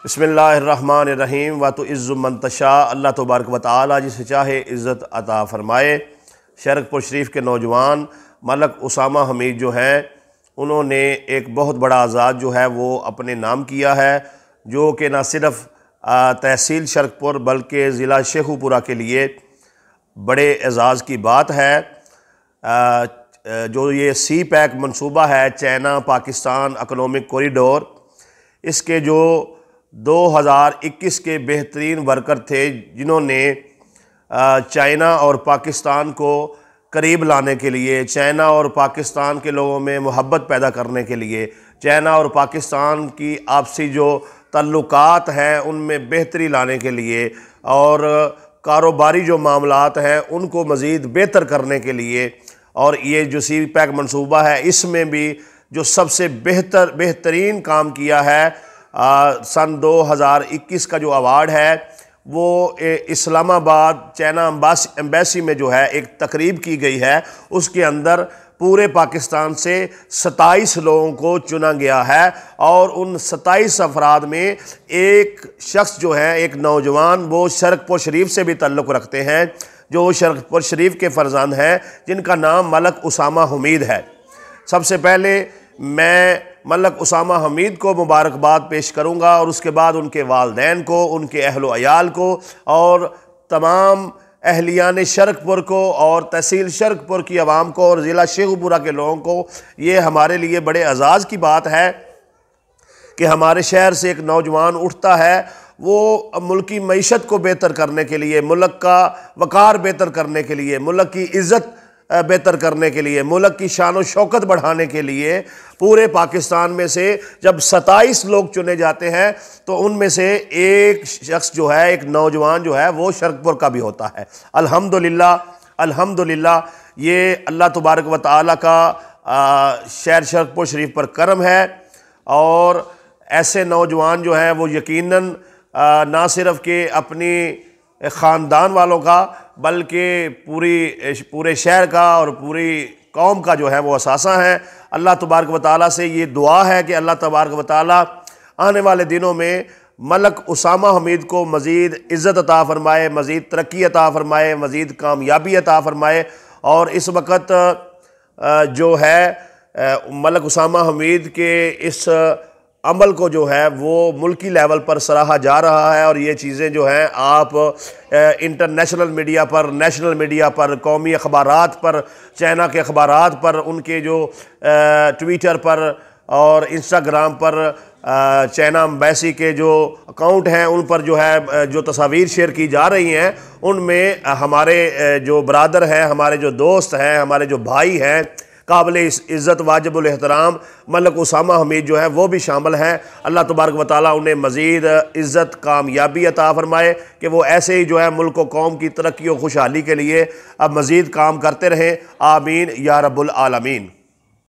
बिस्मिल्लाहिर्रहमानिर्रहीम व तुइज़्ज़ु मन तशा। अल्लाह तबारक व तआला जिसे चाहे इज़्ज़त अता फ़रमाए। शरकपुर शरीफ के नौजवान मलक उसामा हमीद जो हैं, उन्होंने एक बहुत बड़ा आज़ाद जो है वो अपने नाम किया है, जो कि न सिर्फ़ तहसील शरकपुर बल्कि ज़िला शेखुपुरा के लिए बड़े एज़ाज़ की बात है। जो ये सी पैक मनसूबा है, चाइना पाकिस्तान इकनॉमिक कॉरिडोर, इसके जो 2021 के बेहतरीन वर्कर थे जिन्होंने चाइना और पाकिस्तान को करीब लाने के लिए, चाइना और पाकिस्तान के लोगों में मोहब्बत पैदा करने के लिए, चाइना और पाकिस्तान की आपसी जो ताल्लुकात हैं उनमें बेहतरी लाने के लिए और कारोबारी जो मामलात हैं उनको मज़ीद बेहतर करने के लिए, और ये जो सी पैक मनसूबा है इसमें भी जो सबसे बेहतरीन काम किया है, सन 2021 का जो अवार्ड है वो इस्लामाबाद चाइना एम्बेसी में जो है एक तकरीब की गई है। उसके अंदर पूरे पाकिस्तान से 27 लोगों को चुना गया है और उन 27 अफराद में एक शख्स जो है, एक नौजवान, वो शरकपुर शरीफ से भी ताल्लुक़ रखते हैं, जो शरकपुर शरीफ के फ़र्जंद हैं, जिनका नाम मलक उसामा हमीद है। सबसे पहले मैं मलक उसामा हमीद को मुबारकबाद पेश करूंगा और उसके बाद उनके वालदैन को, उनके अहलो अयाल को और तमाम अहलियान शरकपुर को और तहसील शरकपुर की आवाम को और ज़िला शेखुपुरा के लोगों को। ये हमारे लिए बड़े एज़ाज़ की बात है कि हमारे शहर से एक नौजवान उठता है, वो मुल्क की मईशत को बेहतर करने के लिए, मुल्क का वक़ार बेहतर करने के लिए, मुल्क की इज़्ज़त बेहतर करने के लिए, मुल्क की शान व शौकत बढ़ाने के लिए पूरे पाकिस्तान में से जब 27 लोग चुने जाते हैं तो उनमें से एक शख्स जो है, एक नौजवान जो है, वो शरकपुर का भी होता है। अल्हम्दुलिल्लाह, अल्हम्दुलिल्लाह, ये अल्लाह तबारक व तआला का शहर शरकपुर शरीफ पर करम है। और ऐसे नौजवान जो हैं वो यकीनन ना सिर्फ कि अपनी ख़ानदान वालों का बल्कि पूरे शहर का और पूरी कौम का जो है वो असासा है। अल्लाह तबारक व तआला से ये दुआ है कि अल्लाह तबारक व तआला आने वाले दिनों में मलक उसामा हमीद को मज़ीद इज़्ज़त अता फ़रमाए, मज़ीद तरक्की अता फ़रमाए, मज़ीद कामयाबी अता फ़रमाए। और इस वक्त जो है मलक उसामा हमीद के इस अमल को जो है वो मुल्की लेवल पर सराहा जा रहा है। और ये चीज़ें जो हैं आप इंटरनेशनल मीडिया पर, नेशनल मीडिया पर, कौमी अखबारात पर, चाइना के अखबारात पर, उनके जो ट्विटर पर और इंस्टाग्राम पर चाइना एम्बेसी के जो अकाउंट हैं उन पर जो है जो तस्वीर शेयर की जा रही हैं, उनमें हमारे जो बरादर हैं, हमारे जो दोस्त हैं, हमारे जो भाई हैं, काबिल इज़्ज़त वाजिबुल एहतराम मलक उसामा हमीद जो है वो भी शामिल हैं। अल्लाह तबारक व तआला उन्हें मज़ीद इज़्ज़त कामयाबी अता फ़रमाए कि वो ऐसे ही जो है मुल्क व कौम की तरक्की और खुशहाली के लिए अब मज़ीद काम करते रहें। आमीन या रब्बुल आलमीन।